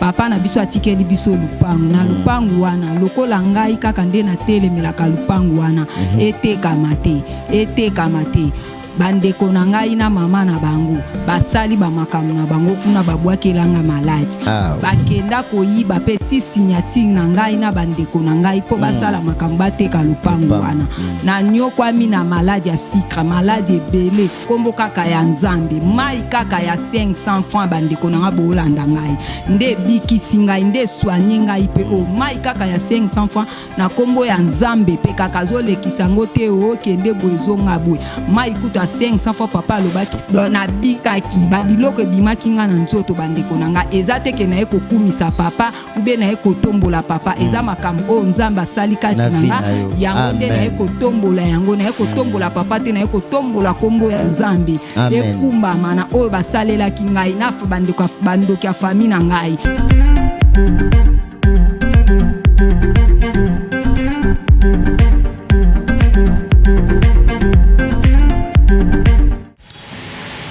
papa na biso atikeli biso lupangu na lupangu wana lokola ngai kaka nde na telemelaka lupangu wana etekama te bandeko na ngai na mama na bango basali bamakambo na bango kuna babwakelanga maladi bakenda koyiba petit signature na ngai na bandeko na ngai po basala makambo bateka lupango wana na nyokwami na maladi ya sucre maladi ebele kombo kaka ya nzambe mai kaka ya 500 francs bandeko na nga bolanda ngai nde bikisi ngai nde soigne ngai pe mai kaka ya 500 francs na kombo ya nzambe pe kaka zolekisa ngo te okende bwezonga bwe mai kuta 500 fois papa lobaki na bikaki babiloko bimaki nga na nzoto bandeko na nga eza teke na ekokumisa papa ube na ekotombola papa eza makambo o nzambe asali kati na nga yango nde na ekotombola yango na ekotombola papa te na ekotombola kombo ya nzambe ekumbama na oyo basalelaki ngai nafa bandoki ya fami na ngai.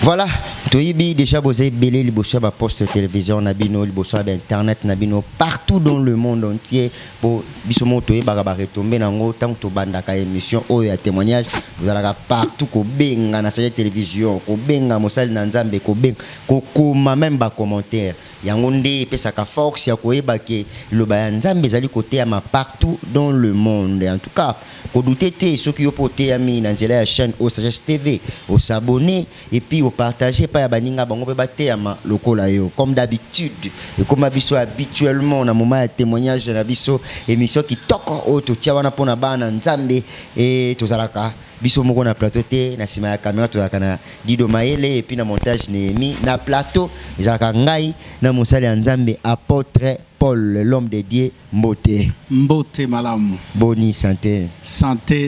Voilà, toyibi déjà bosé belé liboso ba poste télévision nabino liboso ba internet nabino partout dans le monde entier pour bisomo toyeba ba retomber nango tant to banda ka émission o ya témoignage vous allez partout ko benga na sa télévision ko benga mosali na nzambe ko benga ko koma même ba commentaire yango nde pesa ka force ya koyeba ke loba ya nzambe zali côté ya ma partout dans le monde en tout cas ko douter soki yo poté ami na nzela ya chaîne o Sagesse TV au s'abonner et puis au partager pa ya baninga bango pe baté ya ma lokola yo comme d'habitude et comme abiso habituellement na moment ya témoignage na biso émission qui toko o to tia wana pona bana nzambe et tozalaka biso moko na plateau te na sima ya caméra tozalaka na Dido Maele et puis na montage Némi na plateau ezalaka ngai na mosali ya nzambe apôtre Paul l'homme de Dieu Mbote malamu boni santé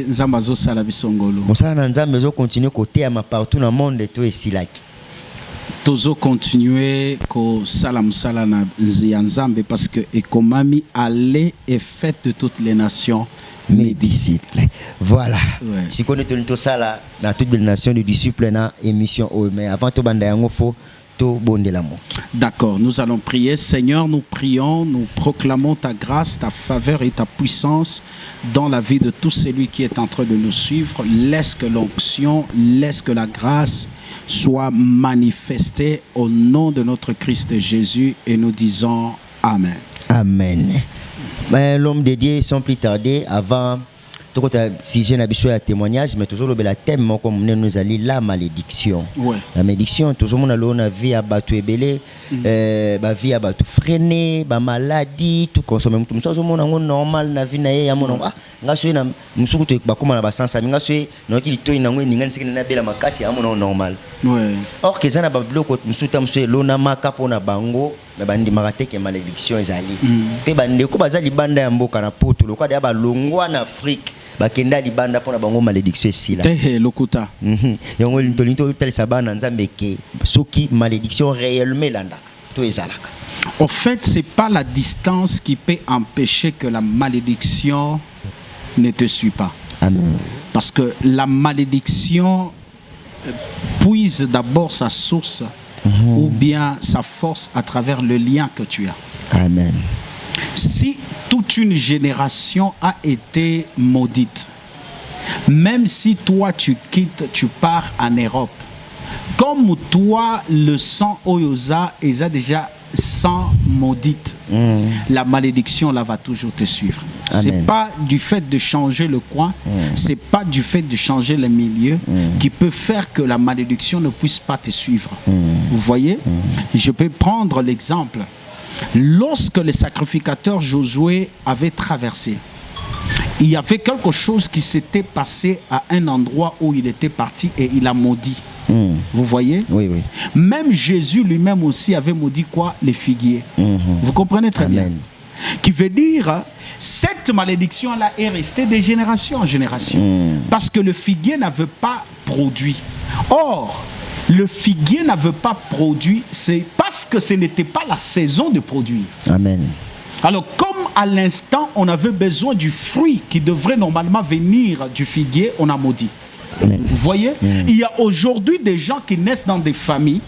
nzambazo sala bisongolo mosala na nzambe zo continuer côté ya partout na monde to esilaki tozo continuer ko salam sala na nzambe parce que ekomami aller et faites de toutes les nations mes disciples. Voilà. Ouais. Si on est tout ça là dans toutes les nations des disciples na émission mais avant tout banda yango fo to bonde l'amour. D'accord, nous allons prier. Seigneur, nous prions, nous proclamons ta grâce, ta faveur et ta puissance dans la vie de tout celui qui est en train de nous suivre. Laisse que l'onction, laisse que la grâce soit manifestée au nom de notre Christ Jésus et nous disons Amen. Amen. Ben, l'homme de Dieu, sans plus tarder, avant tout si j'ai un témoignage, mais toujours le thème comme nous allons la malédiction. Ouais. La malédiction, toujours mon allons la vie à battu ebelé, la vie à battu freiné, la maladie, tout consommer tout ça. Mon angon normal na vie na ya mon ah, ngaso na musuku to ba kuma na basansa, ngaso na ki to ina ngwe ninga nsikina na bela makasi mon normal. Ouais. Or que ça na ba bloko musuta mso lona makapo na bango. Mais bandi marate que malédiction ezali pe bande ko bazali banda ya mboka na poto lokwa ya balongwa na Afrique bakenda libanda pona bango malédiction esila te lokuta yango lintolinto talisa bana nzambe ke soki malédiction réellement landa to ezalaka. En fait, c'est pas la distance qui peut empêcher que la malédiction ne te suit pas. Amen. Parce que la malédiction puise d'abord sa source ou bien sa force à travers le lien que tu as. Amen. Si toute une génération a été maudite, même si toi tu quittes, tu pars en Europe, comme toi le sang Oyoza est déjà sans maudite, la malédiction là va toujours te suivre. C'est pas du fait de changer le coin, c'est pas du fait de changer le milieu qui peut faire que la malédiction ne puisse pas te suivre. Vous voyez, je peux prendre l'exemple. Lorsque le sacrificateur Josué avait traversé, il y avait quelque chose qui s'était passé à un endroit où il était parti et il a maudit. Vous voyez? Oui, oui. Même Jésus lui-même aussi avait maudit quoi? Les figuiers. Vous comprenez très bien? Qui veut dire, cette malédiction-là est restée de génération en génération. Parce que le figuier n'avait pas produit. Or, le figuier n'avait pas produit, c'est parce que ce n'était pas la saison de produire. Amen. Alors, comme à l'instant, on avait besoin du fruit qui devrait normalement venir du figuier, on a maudit. Vous voyez, il y a aujourd'hui des gens qui naissent dans des familles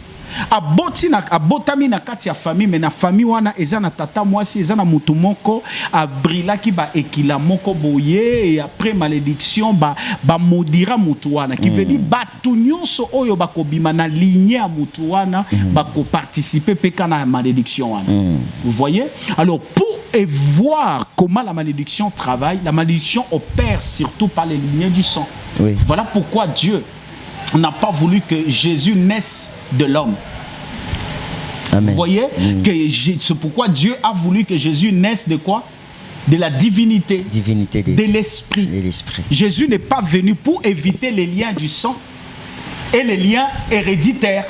abotami na kati ya famille, mais na famille wana eza na tata mwasi eza na mutu moko abrilaki ba ekila moko boye, et après malédiction ba modira mutu wana qui veut dire batu nyonso oyo bakobima na lignée ya mutu wana bako participer peka na malédiction wana. Vous voyez? Alors pour voir comment la malédiction travaille, la malédiction opère surtout par les lignées du sang. Oui. Voilà pourquoi Dieu n'a pas voulu que Jésus naisse de l'homme. Amen. Vous voyez? C'est pourquoi Dieu a voulu que Jésus naisse de quoi? De la divinité. Divinité de l'esprit. Jésus n'est pas venu pour éviter les liens du sang et les liens héréditaires.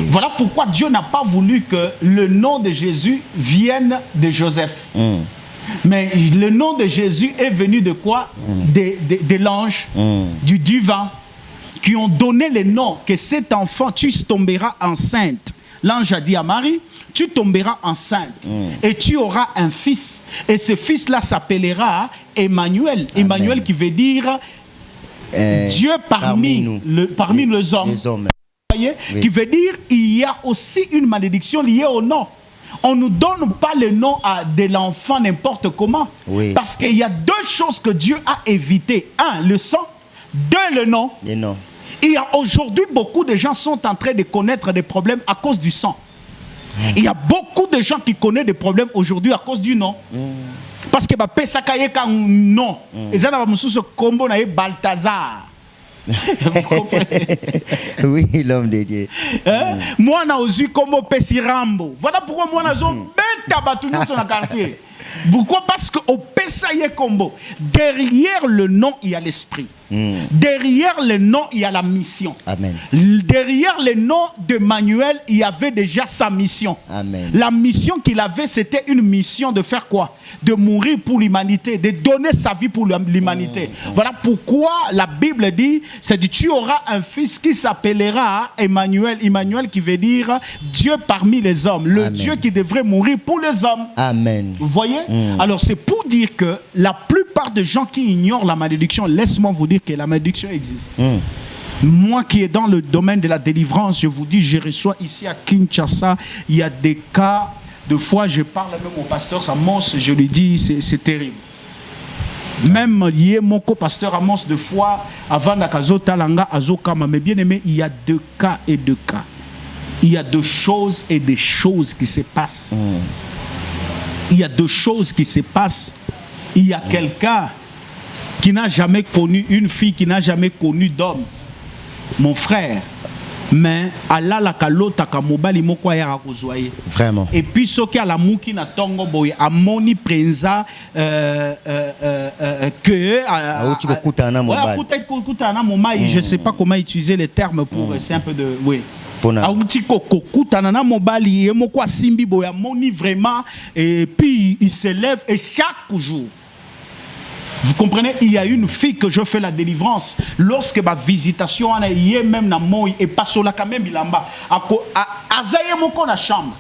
Voilà pourquoi Dieu n'a pas voulu que le nom de Jésus vienne de Joseph. Mais le nom de Jésus est venu de quoi? De l'ange, du divin, qui ont donné le nom que cet enfant, tu tomberas enceinte. L'ange a dit à Marie, tu tomberas enceinte et tu auras un fils. Et ce fils-là s'appellera Emmanuel. Amen. Emmanuel qui veut dire Dieu parmi les hommes. Voyez, oui. Qui veut dire il y a aussi une malédiction liée au nom. On ne nous donne pas le nom de l'enfant n'importe comment. Oui. Parce qu'il y a deux choses que Dieu a évitées. Un, le sang. Deux, le nom. Il y a aujourd'hui beaucoup de gens sont en train de connaître des problèmes à cause du sang. Il y a beaucoup de gens qui connaissent des problèmes aujourd'hui à cause du nom. Parce que non. Et ça, c'est combo na Balthazar. Oui, l'homme de Dieu. Moi, on a aussi comme Rambo. Voilà pourquoi moi, on a bêta battu sur le quartier. Pourquoi? Parce qu'au Pessaye Combo, derrière le nom, il y a l'esprit. Derrière le nom, il y a la mission. Amen. Derrière le nom de Manuel, il y avait déjà sa mission. Amen. La mission qu'il avait, c'était une mission de faire quoi? De mourir pour l'humanité, de donner sa vie pour l'humanité. Voilà pourquoi la Bible dit, c'est dit, tu auras un fils qui s'appellera Emmanuel. Emmanuel qui veut dire Dieu parmi les hommes. Le Amen. Dieu qui devrait mourir pour les hommes. Amen. Vous voyez? Alors c'est pour dire que la plupart des gens qui ignorent la malédiction, laisse-moi vous dire que la malédiction existe. Moi qui est dans le domaine de la délivrance, je vous dis, je reçois ici à Kinshasa, il y a des cas, de fois je parle même au pasteur Amos, je lui dis, c'est terrible. Même lié mon co-pasteur Amos, de fois, avant d'Akazo Talanga, Azokama, mais bien aimé, il y a deux cas et deux cas. Il y a deux choses et des choses qui se passent. Il y a deux choses qui se passent. Il y a quelqu'un qui n'a jamais connu une fille, qui n'a jamais connu d'homme. Mon frère. Mais Allah la kalota kamobali moko ya kozwaye. Vraiment. Et puis ce qui a la mouki na tongo boy amoni prenza que tu écoutes na mobali. Je sais pas comment utiliser les termes pour c'est un peu de oui. Vraiment et puis il se lève et chaque jour. Vous comprenez? Il y a une fille que je fais la délivrance. Lorsque ma visitation y est même na moi et pas sur la quand même bilamba. Azaye moko na chambre.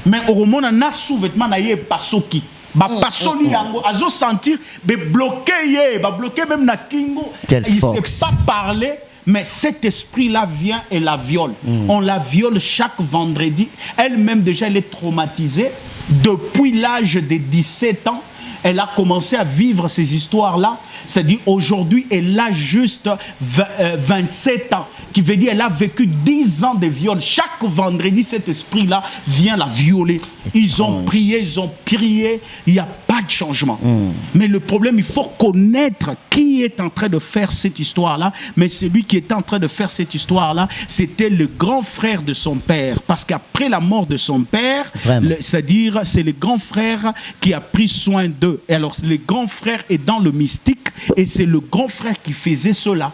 Mais au moment na sous-vêtement na yé pasoki. Ba pasoli yango azo sentir be bloqué ba bloqué même na kingo. Il sait pas parler. Mais cet esprit-là vient et la viole. On la viole chaque vendredi. Elle-même déjà elle est traumatisée. Depuis l'âge de 17 ans, elle a commencé à vivre ces histoires-là. C'est-à-dire aujourd'hui, elle a juste 27 ans. Qui veut dire qu'elle a vécu 10 ans de viol. Chaque vendredi, cet esprit-là vient la violer. Ils ont prié, il n'y a pas de changement. Mais le problème, il faut connaître qui est en train de faire cette histoire-là. Mais celui qui est en train de faire cette histoire-là, c'était le grand frère de son père. Parce qu'après la mort de son père, c'est-à-dire c'est le grand frère qui a pris soin d'eux. Et alors, le grand frère est dans le mystique et c'est le grand frère qui faisait cela.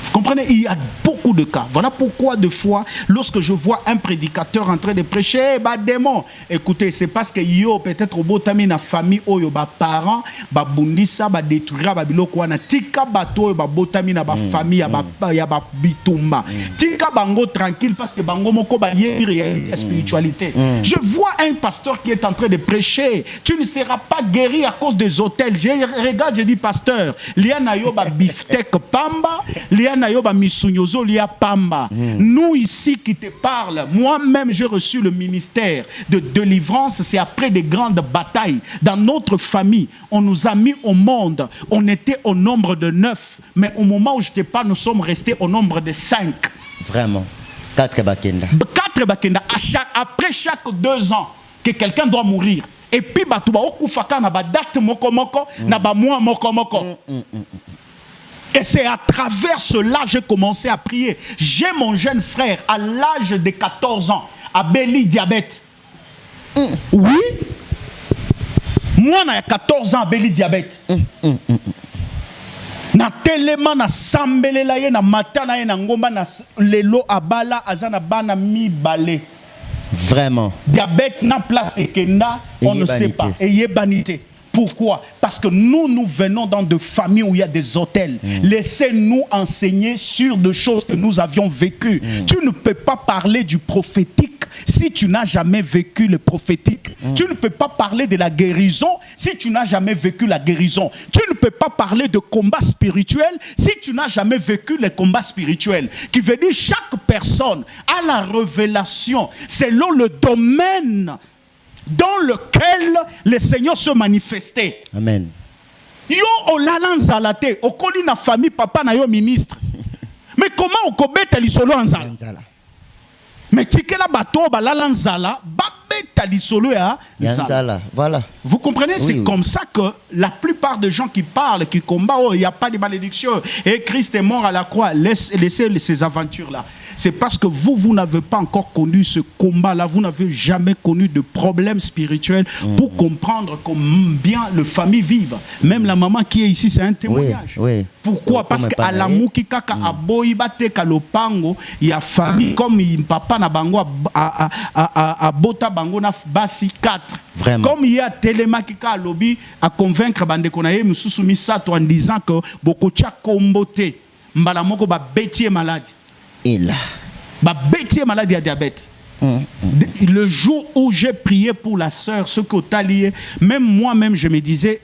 Vous comprenez? Il y a beaucoup de cas. Voilà pourquoi, de fois, lorsque je vois un prédicateur en train de prêcher, bah démon, écoutez, c'est parce que yo peut-être au botami na famille oyo ba parents ba bundisa ba détruira ba biloko wana tika bato ba botami na ba famille ya ba bitumba. Tika bango tranquille parce que bango moko ba réalité spiritualité. Je vois un pasteur qui est en train de prêcher, tu ne seras pas guéri à cause des hôtels. Je regarde, je dis pasteur, liana yo ba beefsteak pamba, liana Yoba Misunyozo Lia Pamba. Nous ici qui te parlent, moi-même j'ai reçu le ministère de délivrance, c'est après des grandes batailles. Dans notre famille, on nous a mis au monde, on était au nombre de 9, mais au moment où je te parle, nous sommes restés au nombre de 5. Vraiment. 4 bakenda. 4 bakenda. Après chaque 2 ans, que quelqu'un doit mourir. Et puis, batuba okufaka na ba date mokomoko, na ba mois mokomoko. Et c'est à travers cela que j'ai commencé à prier. J'ai mon jeune frère à l'âge de 14 ans, à Béli diabète. Oui. Moi, j'ai 14 ans à Béli diabète. Na telema na sambelela ye na matana ye na ngomba na lelo abala azana bana mi balé. Vraiment. Diabète n'a place ekenda, on ne sait pas. Et yebanité. Pourquoi? Parce que nous venons dans des familles où il y a des hôtels. Laissez-nous enseigner sur des choses que nous avions vécues. Tu ne peux pas parler du prophétique si tu n'as jamais vécu le prophétique. Tu ne peux pas parler de la guérison si tu n'as jamais vécu la guérison. Tu ne peux pas parler de combat spirituel si tu n'as jamais vécu les combats spirituels. Qui veut dire chaque personne a la révélation selon le domaine dans lequel le Seigneur se manifestait. Amen. Yo olala nzalate, okoli na famille papa na yo ministre. Mais comment okobeta lisolo nzala? Mais tikela bato balala nzala, babeta lisolo ya nzala. Voilà. Vous comprenez? C'est comme ça que la plupart des gens qui parlent, qui combattent, oh, il n'y a pas de malédiction, et Christ est mort à la croix, laissez ces aventures-là. C'est parce que vous n'avez pas encore connu ce combat-là, vous n'avez jamais connu de problème spirituel pour comprendre combien les familles vivent. Même la maman qui est ici, c'est un témoignage. Oui. Pourquoi? Parce qu'à la mouki kaka aboyi bate kalopango, il y a famille comme papa na bango a bota bango na basi 4. Vraiment. Comme il y a Telema qui a lobby à convaincre bande konaye mususumi sato en disant que bokocha kombote mbala moko ba betier malade. Et là, Ba bêtier maladie à diabète. Le jour où j'ai prié pour la sœur, ce que tu as lié, même moi-même, je me disais,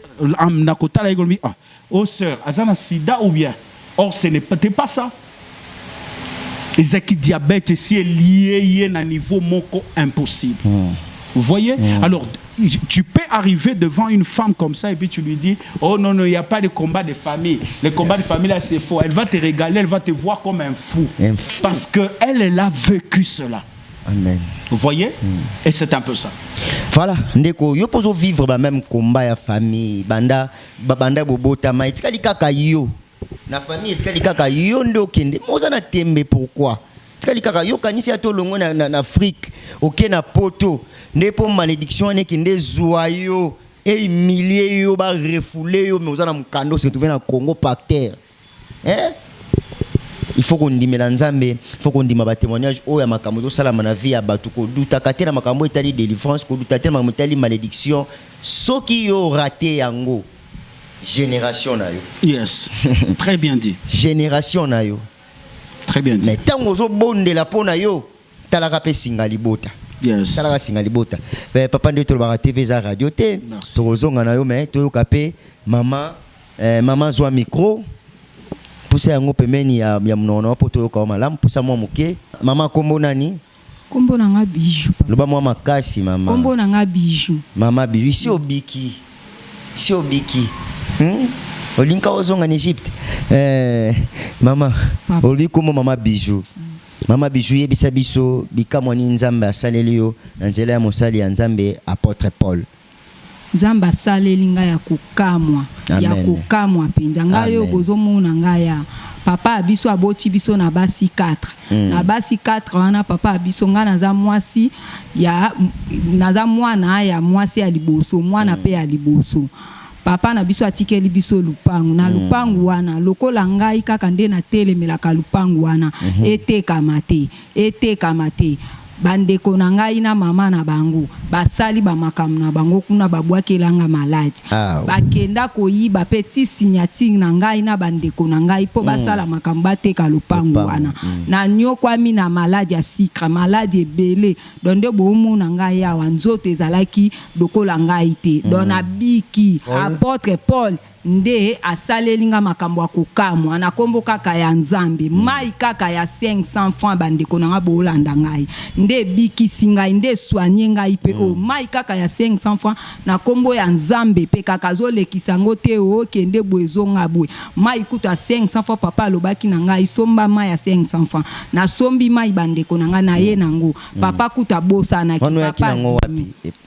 oh sœur, azana sida ou bien? Or, ce n'est pas ça. Les diabète ici est lié à un niveau moko impossible. Vous voyez? Alors, tu peux arriver devant une femme comme ça et puis tu lui dis, oh non, il n'y a pas de combat de famille. Le combat de famille, là, c'est faux. Elle va te régaler, elle va te voir comme un fou. Parce qu'elle a vécu cela. Amen. Vous voyez? Et c'est un peu ça. Voilà. Ndeko, yo poso vivre ba même combat ya famille. Banda bobota ma itikali kaka yo. Na famille itikali kaka yo ndo kende. Moza na tembe pourquoi? Itikali kaka yo kanisi ato longo na Afrique. OK na poto. Ndepo malédiction ne kende zoyo. Et humilier yo ba refouler yo mais oza na mukando se trouver na Congo par terre. Hein? Il faut qu'on dise Nzambe, il faut qu'on dise ma témoignage oh ya makambo to sala na vie ya batu ko duta katena makambo etali délivrance ko duta tena makambo etali malédiction soki yo raté yango génération na yo. Yes. Très bien dit. Génération na yo. Très bien dit. Mais tango zo bondela pona yo talaka pe singali bota. Yes. Talaka singali bota. Papa nde to ba TV za radio te. To zonga na yo mais to yo kapé maman maman zo micro. Poussa yango pemeni ya mnono poto yo ka malamu poussa mo muke mama kombo nani kombo nanga bijou loba mo makasi mama kombo nanga bijou mama bijou si obiki olinka ozonga en Égypte mama oli komo mama bijou mama bijou yebisa biso bikamwani nzambe asaleli yo na nzela ya mosali ya nzambe apôtre Paul Nzambe asaleli nga ya kokamwa ya kokamwa penza ngai yo bozomona ngai ya papa abiso aboti biso na basi 4 na basi 4 wana papa abiso nga naza mwasi ya naza mwana ya mwasi ya liboso mwana pe ya liboso papa na biso atikeli biso lupangu na lupangu wana lokola ngai kaka nde na telemelaka lupangu wana etekama te bandeko na ngai na mama na bango basali ba makamu na bango kuna babwakelanga maladi bakenda koyiba petit signature na ngai na bandeko na ngai po basala makambo bateka lupangu wana na nyokwami na maladi ya sucre maladi ebele donde bomu na ngai awa nzoto ezalaki lokola ngai te dona biki apôtre Paul nde asalelinga makambo akokamwa na kombo kaka ya nzambe mai kaka ya 500 francs bandeko nanga bolanda ngai nde bikisi ngai nde soigner ngai pe o mai kaka ya 500 francs na kombo ya nzambe pe kaka zolekisa ngo te o kende bwezonga bwe mai kuta 500 francs papa alobaki na ngai somba mai ya 500 francs na sombi mai bandeko nanga na ye nango papa kuta bosa na papa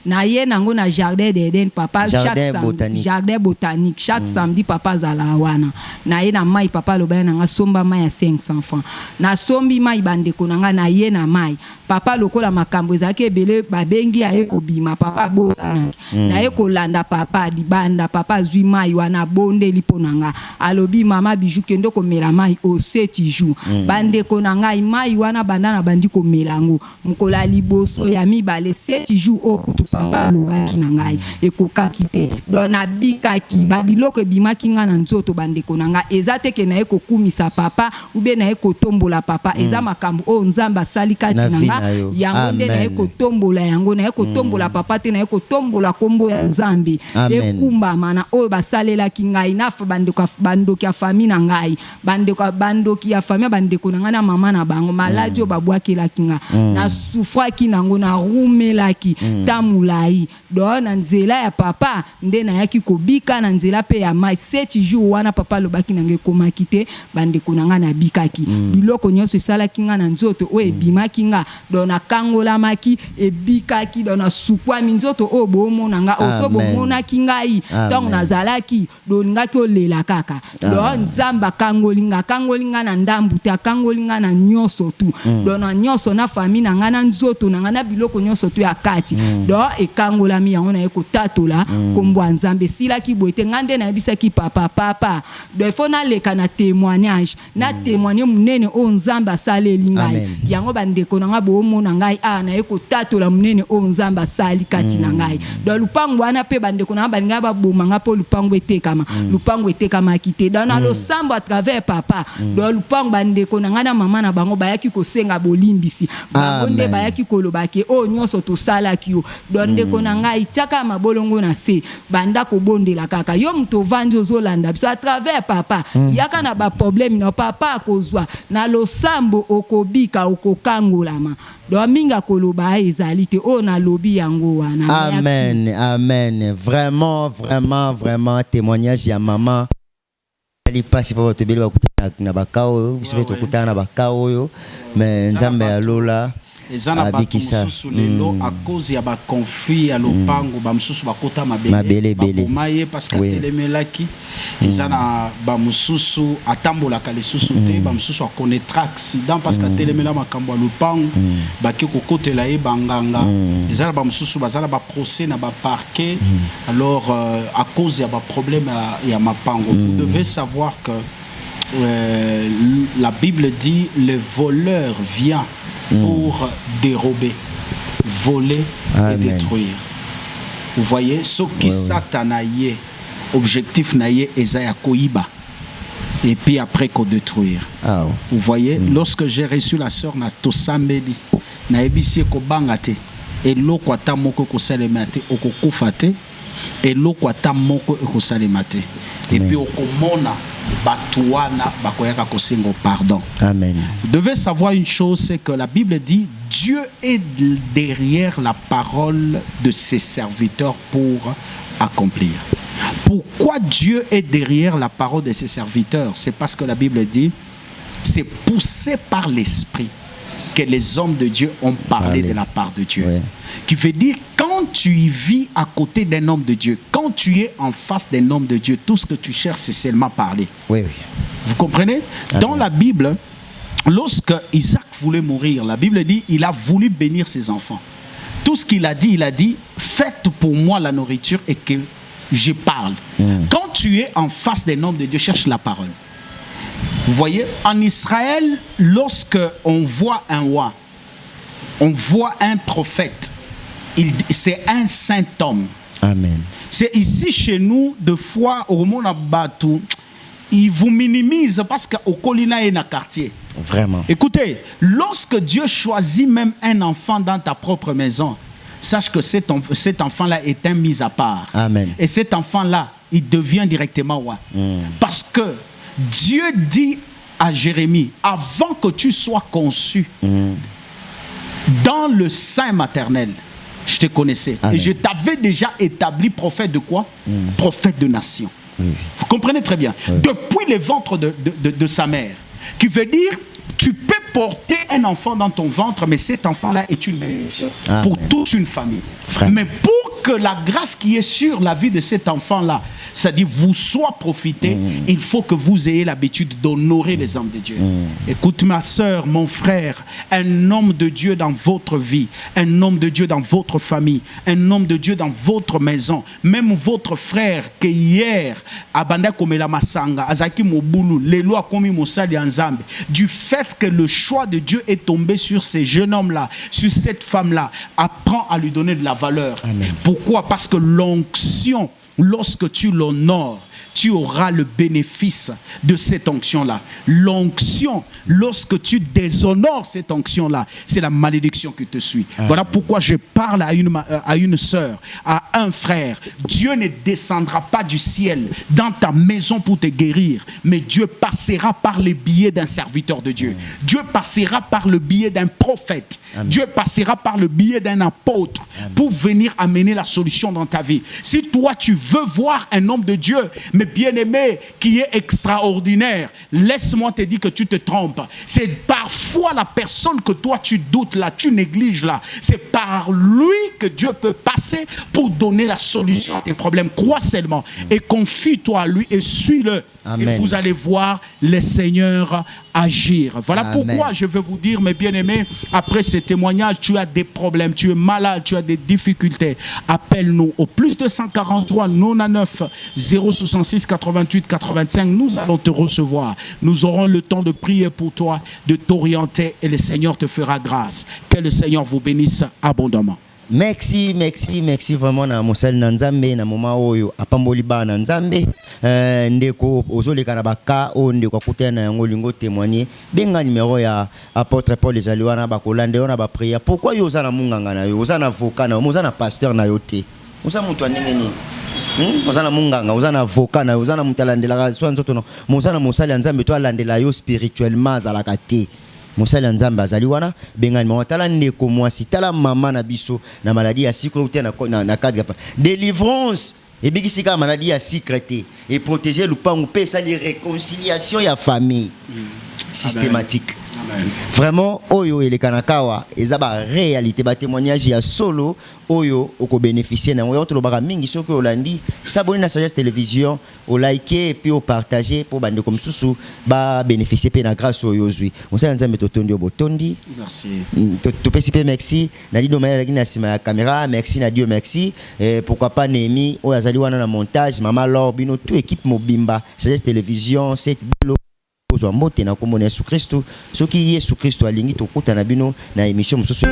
na ye nango na jardin d'Eden papa jardin botanique chaque samedi papa zala wana na ye na mai papa lobaya nanga somba mai ya 500 francs na sombi mai bandeko nanga na ye na mai papa lokola makambo ezaki ebele babengi ya ye kobima papa bosa na ye kolanda papa libanda papa zwi mai wana bondeli mpo nanga alobi mama biju kende komela mai au 7 jours bandeko nanga mai wana banda na bandi komela ngo mukola liboso ya mibale 7 jours okutu papa lobaki na ngai ekokaki te don na bikaki babiloko ebimaki nga na nzoto bandeko nanga eza te ke na ye kokumisa papa ube na ye kotombola papa eza makambo o nzambe asali kati na nga yango nde na ye kotombola yango na ye kotombola papa te na ye kotombola kombo ya nzambe ekumbama na oyo basalelaki ngai na bandoki ya fami na ngai bandoki ya fami bandeko na ngai na mama na bango maladi oyo babwakelaki nga na sufraki nango na rumelaki tamulai do na nzela ya papa nde na yaki kobika na nzela pe ya mai 7 jours wana papa lobaki nange komaki te bandeko na nga na bikaki biloko nyonso esalaki nga na nzoto oyo ebimaki nga do na kangolamaki ebikaki do na sukwami nzoto oyo bomona nga oso bomonaki ngai ntango nazalaki do ningaki olela kaka do nzamba kangolinga na ndambu te akangolinga na nyonso tu do na nyonso na fami na nga na nzoto na nga na biloko nyonso tu ya kati do ekangolami yango na ye kotatola kombo ya nzambe silaki boye te nga nde nayebisaki papa do ifo naleka na témoignage na témoigner munene oyo nzambe asaleli ngai yango bandeko na nga boomona ngai na ye kotatola munene oyo nzambe asali kati na ngai do lupango wana pe bandeko na nga balinga baboma nga mpo lupango etekamaki te do na losambo à travers papa do lupango bandeko na nga na mama na bango bayaki kosenga bolimbisi bango nde bayaki kolobaki oyo nyonso tosalaki yo do ndeko na ngai tiaka mabolongo na se banda kobondela kaka yo muto vandi ozolanda biso à travers papa yaka na ba problème na papa akozwa na losambo okobika okokangolama do minga koloba ezali te o na lobi yango wana amen vraiment témoignage ya maman ali pasi pa bato bele bakutana na bakao biso beto kutana na bakao yo mais nzambe alola ezana bamususu lelo à cause ya ba conflit ya lopango bamususu bakota mabele bakomaye parce que telemelaki ezana bamususu atambolaka lisusu te bamususu akonetra accident parce que telemela makambo ya lopango baki kokotela ye banganga ezana bamususu bazala ba procès na ba parquet alors à cause ya ba problème ya mapango vous devez savoir que la Bible dit le voleur vient pour dérober, voler et détruire. Vous voyez, ce qui satanaye, objectif naye ezaya koiba et puis après ko détruire. Vous voyez, lorsque j'ai reçu la sœur na tosambeli na ebisi ko bangate et loko ata moko ko salemate okokufate et loko ata moko ko salemate et puis okomona batuana bakoyaka kosengo pardon. Amen. Vous devez savoir une chose, c'est que la Bible dit Dieu est derrière la parole de ses serviteurs pour accomplir. Pourquoi Dieu est derrière la parole de ses serviteurs? C'est parce que la Bible dit c'est poussé par l'esprit que les hommes de Dieu ont parlé de la part de Dieu. Qui veut dire quand tu y vis à côté d'un homme de Dieu, quand tu es en face d'un homme de Dieu, tout ce que tu cherches, c'est seulement parler. Vous comprenez? Dans la Bible, lorsque Isaac voulait mourir, la Bible dit il a voulu bénir ses enfants. Tout ce qu'il a dit, faites pour moi la nourriture et que je parle. Quand tu es en face d'un homme de Dieu, cherche la parole. Vous voyez, en Israël, lorsque on voit un roi, on voit un prophète, c'est un saint homme. Amen. C'est ici chez nous, de fois, au moment où ils vous minimisent parce qu'au Colina et dans quartier. Vraiment. Écoutez, lorsque Dieu choisit même un enfant dans ta propre maison, sache que cet enfant-là est un mis à part. Amen. Et cet enfant-là, il devient directement roi. Parce que Dieu dit à Jérémie, avant que tu sois conçu dans le sein maternel, je te connaissais. Amen. Et je t'avais déjà établi prophète de quoi? Prophète de nation. Vous comprenez très bien. Depuis le ventre de sa mère. Qui veut dire, tu peux porter un enfant dans ton ventre, mais cet enfant-là est une bénédiction pour toute une famille. Frère. Mais pour que la grâce qui est sur la vie de cet enfant-là, c'est-à-dire vous soit profité, il faut que vous ayez l'habitude d'honorer les hommes de Dieu. Écoute ma soeur, mon frère, un homme de Dieu dans votre vie, un homme de Dieu dans votre famille, un homme de Dieu dans votre maison, même votre frère que hier, abanda komela masanga, azaki mobulu, lelo akomi mosali anzambe, du fait que le choix de Dieu est tombé sur ces jeunes hommes-là, sur cette femme-là, apprends à lui donner de la valeur. Amen. Pourquoi? Parce que l'onction, lorsque tu l'honores, tu auras le bénéfice de cette onction-là. L'onction, lorsque tu déshonores cette onction-là, c'est la malédiction qui te suit. Voilà pourquoi je parle à une sœur, à un frère. Dieu ne descendra pas du ciel dans ta maison pour te guérir, mais Dieu passera par le biais d'un serviteur de Dieu. Dieu passera par le biais d'un prophète. Dieu passera par le biais d'un apôtre pour venir amener la solution dans ta vie. Si toi, tu veux voir un homme de Dieu, mais bien-aimé, qui est extraordinaire, laisse-moi te dire que tu te trompes. C'est parfois la personne que toi tu doutes là, tu négliges là. C'est par lui que Dieu peut passer pour donner la solution à tes problèmes. Crois seulement et confie-toi à lui et suis-le. Amen. Et vous allez voir le Seigneur agir. Voilà pourquoi je veux vous dire, mes bien-aimés, après ces témoignages, tu as des problèmes, tu es malade, tu as des difficultés. Appelle-nous au plus 243 99 066 88 85. Nous allons te recevoir. Nous aurons le temps de prier pour toi, de t'orienter et le Seigneur te fera grâce. Que le Seigneur vous bénisse abondamment. Merci vraiment na mosali na nzambe na moma oyo apamboli ba na nzambe ndeko ozoleka na baka o ndeko akutana yango lingo témoigner benga numéro ya apôtre Paul ezaliwana bakolande ona ba prière. Pourquoi yo za na munganga na yo, oza na avocat na yo, oza na pasteur na yo te, oza mutu anenge ni oza na munganga, oza na avocat na yo, oza na mutalandela so nzoto no, oza na mosali nzambe to alandela yo spirituellement azalaka te. Mosali nzambe azali wana benga numéro tala ndeko mwasi tala mama na biso na maladie ya sikre ou na cadre délivrance et bikisika maladie ya secrété et protéger lupangu pe ça les réconciliation ya famille systématique. Amen. Vraiment oyo elekanakawa ezaba réalité ba témoignage ya solo oyo oko bénéficier na oyo to lobaka mingi soki olandi s'abonner na Sagesse Télévision o liker et puis o partager pour bande comme susu ba bénéficier pe na grâce oyo zui on sait nzambe totondi obotondi. Merci. To pesi pe merci na lido maya na sima ya caméra merci na Dieu merci et pourquoi pas Némi oyo azali wana na montage mama Lorbino toute équipe mobimba Sagesse Télévision cette bilo ozwa mbote na komona Yesu Kristo soki Yesu Kristo alingi tokuta na bino na émission mosusu.